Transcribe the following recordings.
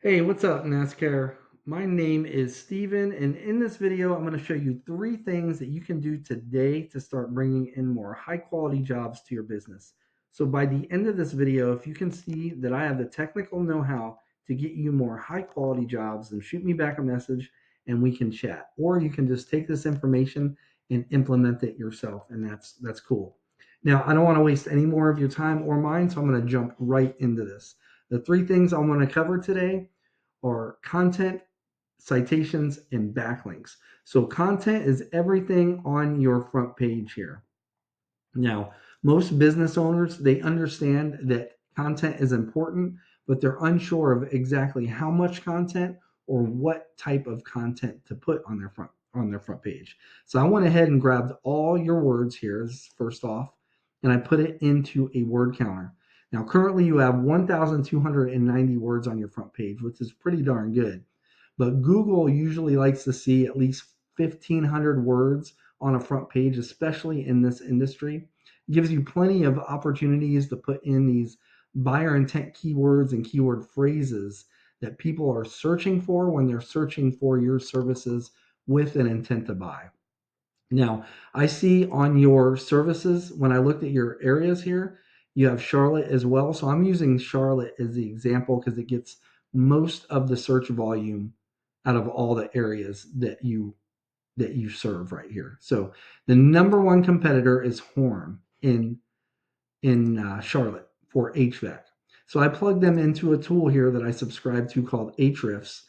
Hey, what's up, Nascair? My name is Steven, and in this video, I'm going to show you three things that you can do today to start bringing in more high quality jobs to your business. So, by the end of this video, if you can see that I have the technical know how to get you more high quality jobs, then shoot me back a message and we can chat. Or you can just take this information and implement it yourself, and that's cool. Now, I don't want to waste any more of your time or mine, so I'm going to jump right into this. The three things I'm going to cover today are content, citations, and backlinks. So content is everything on your front page here. Now, most business owners, they understand that content is important, but they're unsure of exactly how much content or what type of content to put on their front page. So I went ahead and grabbed all your words here first off, and I put it into a word counter. Now, currently you have 1,290 words on your front page, which is pretty darn good. But Google usually likes to see at least 1,500 words on a front page, especially in this industry. It gives you plenty of opportunities to put in these buyer intent keywords and keyword phrases that people are searching for when they're searching for your services with an intent to buy. Now, I see on your services, when I looked at your areas here, you have Charlotte as well. So I'm using Charlotte as the example because it gets most of the search volume out of all the areas that you serve right here. So the number one competitor is Horn in Charlotte for HVAC. So I plugged them into a tool here that I subscribe to called Ahrefs.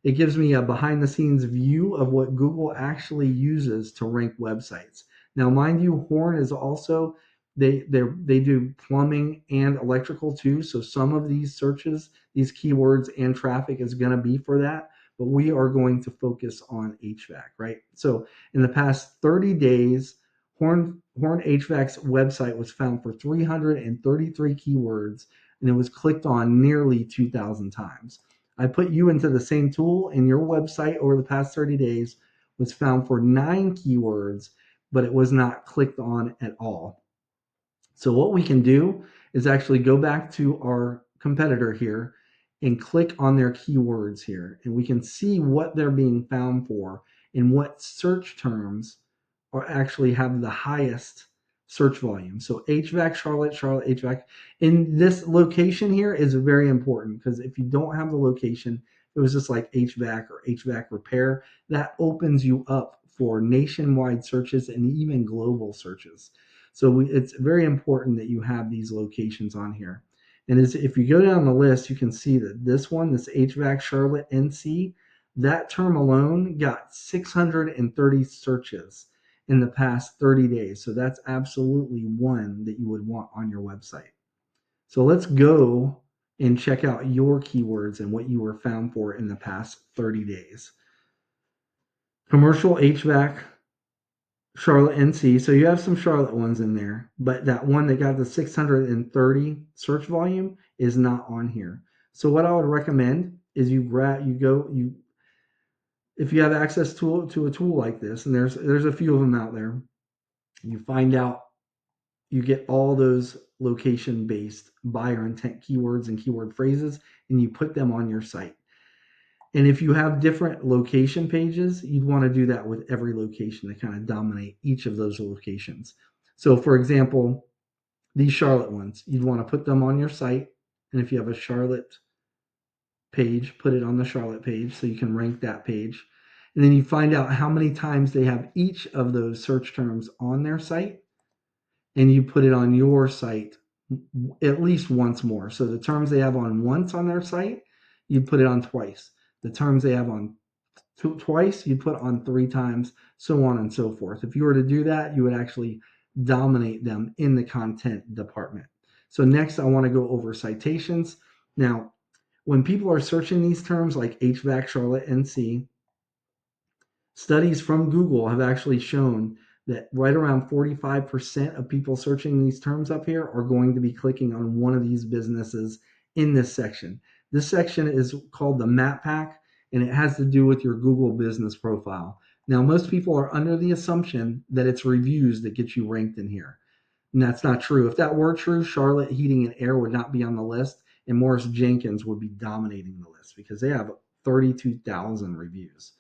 It gives me a behind the scenes view of what Google actually uses to rank websites. Now, mind you, Horn is also they do plumbing and electrical too. So some of these searches, these keywords and traffic is going to be for that. But we are going to focus on HVAC, right? So in the past 30 days, Horn HVAC's website was found for 333 keywords, and it was clicked on nearly 2,000 times. I put you into the same tool, and your website over the past 30 days was found for 9 keywords, but it was not clicked on at all. So what we can do is actually go back to our competitor here and click on their keywords here, and we can see what they're being found for and what search terms are actually have the highest search volume. So HVAC Charlotte, Charlotte HVAC. In this location here is very important because if you don't have the location, it was just like HVAC or HVAC repair, that opens you up for nationwide searches and even global searches. So it's very important that you have these locations on here. And if you go down the list, you can see that this one, this HVAC Charlotte NC, that term alone got 630 searches in the past 30 days. So that's absolutely one that you would want on your website. So let's go and check out your keywords and what you were found for in the past 30 days. Commercial HVAC Charlotte NC. So you have some Charlotte ones in there, but that one that got the 630 search volume is not on here. So what I would recommend is you if you have access to a tool like this, and there's a few of them out there, you find out you get all those location based buyer intent keywords and keyword phrases, and you put them on your site. And if you have different location pages, you'd want to do that with every location to kind of dominate each of those locations. So, for example, these Charlotte ones, you'd want to put them on your site. And if you have a Charlotte page, put it on the Charlotte page so you can rank that page. And then you find out how many times they have each of those search terms on their site, and you put it on your site at least once more. So the terms they have on once on their site, you put it on twice. The terms they have on twice, you put on 3 times, so on and so forth. If you were to do that, you would actually dominate them in the content department. So next, I want to go over citations. Now, when people are searching these terms like HVAC Charlotte NC, studies from Google have actually shown that right around 45% of people searching these terms up here are going to be clicking on one of these businesses in this section. This section is called the map pack, and it has to do with your Google business profile. Now, most people are under the assumption that it's reviews that get you ranked in here. And that's not true. If that were true, Charlotte Heating and Air would not be on the list, and Morris Jenkins would be dominating the list because they have 32,000 reviews.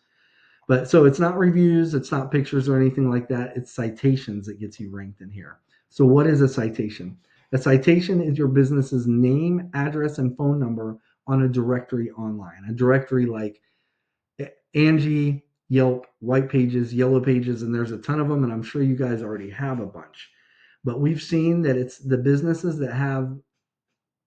But so it's not reviews, it's not pictures or anything like that. It's citations that gets you ranked in here. So what is a citation? A citation is your business's name, address, and phone number on a directory online. A directory like Angie, Yelp, White Pages, Yellow Pages, and there's a ton of them, and I'm sure you guys already have a bunch. But we've seen that it's the businesses that have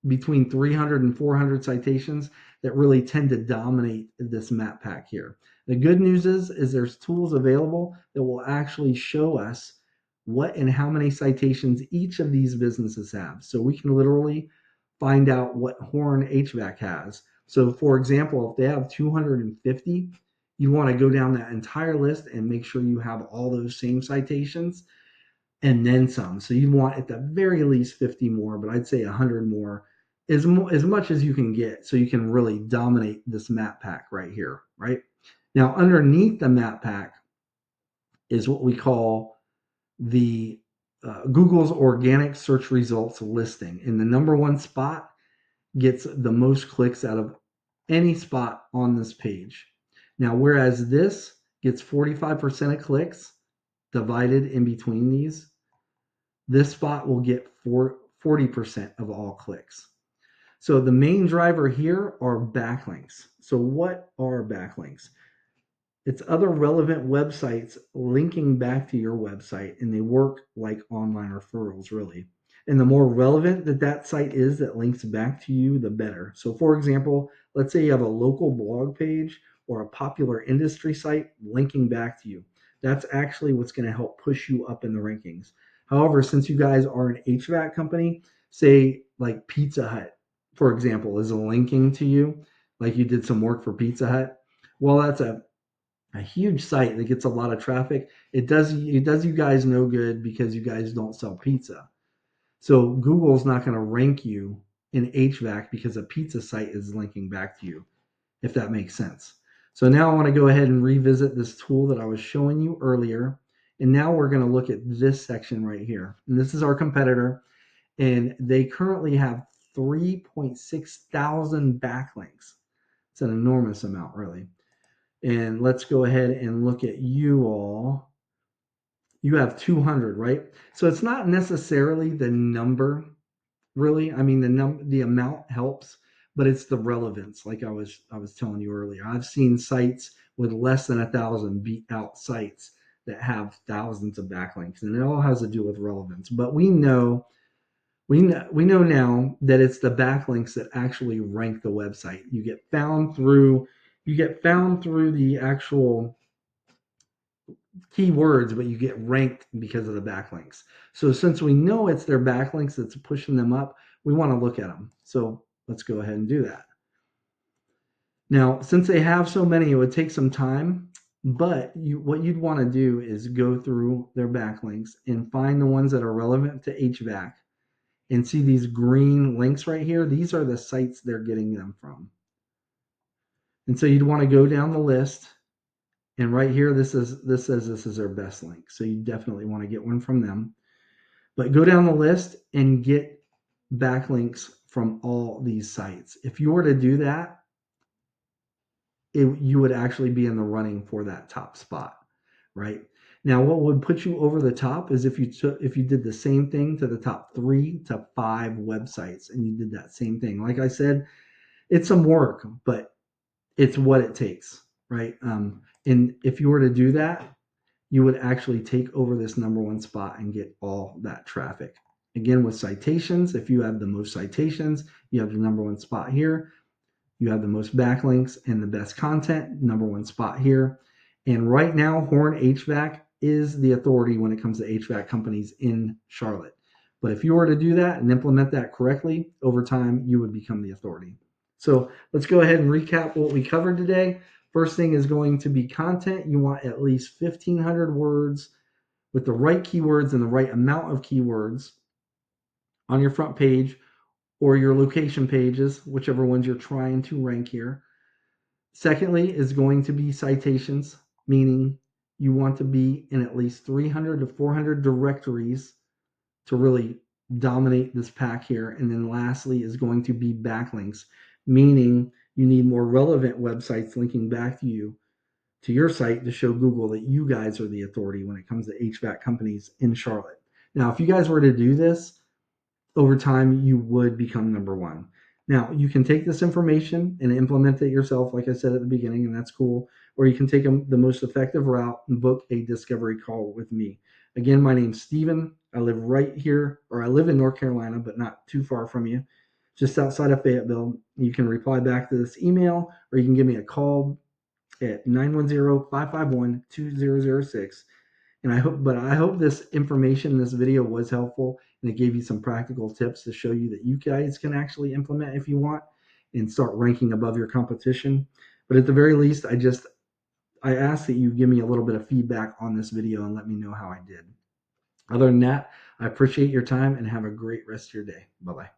between 300 and 400 citations that really tend to dominate this map pack here. The good news is there's tools available that will actually show us what and how many citations each of these businesses have. So we can literally find out what Horn HVAC has. So for example, if they have 250, you want to go down that entire list and make sure you have all those same citations and then some. So you want at the very least 50 more, but I'd say 100 more is as much as you can get so you can really dominate this map pack right here, right? Now, underneath the map pack is what we call the Google's organic search results listing. And the number one spot gets the most clicks out of any spot on this page. Now, whereas this gets 45% of clicks divided in between these, this spot will get 40% of all clicks. So the main driver here are backlinks. So what are backlinks? It's other relevant websites linking back to your website, and they work like online referrals, really. And the more relevant that site is that links back to you, the better. So, for example, let's say you have a local blog page or a popular industry site linking back to you. That's actually what's going to help push you up in the rankings. However, since you guys are an HVAC company, say like Pizza Hut, for example, is linking to you, like you did some work for Pizza Hut. Well, that's a huge site that gets a lot of traffic. It does you guys no good because you guys don't sell pizza. So Google's not going to rank you in HVAC because a pizza site is linking back to you, if that makes sense. So now I want to go ahead and revisit this tool that I was showing you earlier. And now we're going to look at this section right here. And this is our competitor. And they currently have 3.6 thousand backlinks. It's an enormous amount, really. And let's go ahead and look at you all. You have 200, right? So it's not necessarily the number, really. I mean, the amount helps, but it's the relevance. Like I was telling you earlier, I've seen sites with less than 1,000 beat out sites that have thousands of backlinks, and it all has to do with relevance. But we know now that it's the backlinks that actually rank the website. You get found through the actual keywords, but you get ranked because of the backlinks. So since we know it's their backlinks that's pushing them up, we want to look at them. So let's go ahead and do that. Now, since they have so many, it would take some time, but what you'd want to do is go through their backlinks and find the ones that are relevant to HVAC and see these green links right here. These are the sites they're getting them from. And so you'd want to go down the list. And right here, this says this is their best link. So you definitely want to get one from them. But go down the list and get backlinks from all these sites. If you were to do that, you would actually be in the running for that top spot, right? Now, what would put you over the top is if you did the same thing to the top 3 to 5 websites and you did that same thing. Like I said, it's some work, but it's what it takes, right? And if you were to do that, you would actually take over this number one spot and get all that traffic. Again, with citations, if you have the most citations, you have the number one spot here. You have the most backlinks and the best content, number one spot here. And right now, Horn HVAC is the authority when it comes to HVAC companies in Charlotte. But if you were to do that and implement that correctly, over time, you would become the authority. So let's go ahead and recap what we covered today. First thing is going to be content. You want at least 1,500 words with the right keywords and the right amount of keywords on your front page or your location pages, whichever ones you're trying to rank here. Secondly is going to be citations, meaning you want to be in at least 300 to 400 directories to really dominate this pack here. And then lastly is going to be backlinks, meaning you need more relevant websites linking back to your site to show Google that you guys are the authority when it comes to HVAC companies in Charlotte. Now, if you guys were to do this, over time you would become number one. Now, you can take this information and implement it yourself, like I said at the beginning, and that's cool. Or you can take the most effective route and book a discovery call with me. Again, my name's Steven. I live right here, or I live in North Carolina, but not too far from you, just outside of Fayetteville. You can reply back to this email, or you can give me a call at 910-551-2006. And I hope this information in this video was helpful and it gave you some practical tips to show you that you guys can actually implement if you want and start ranking above your competition. But at the very least, I ask that you give me a little bit of feedback on this video and let me know how I did. Other than that, I appreciate your time and have a great rest of your day. Bye-bye.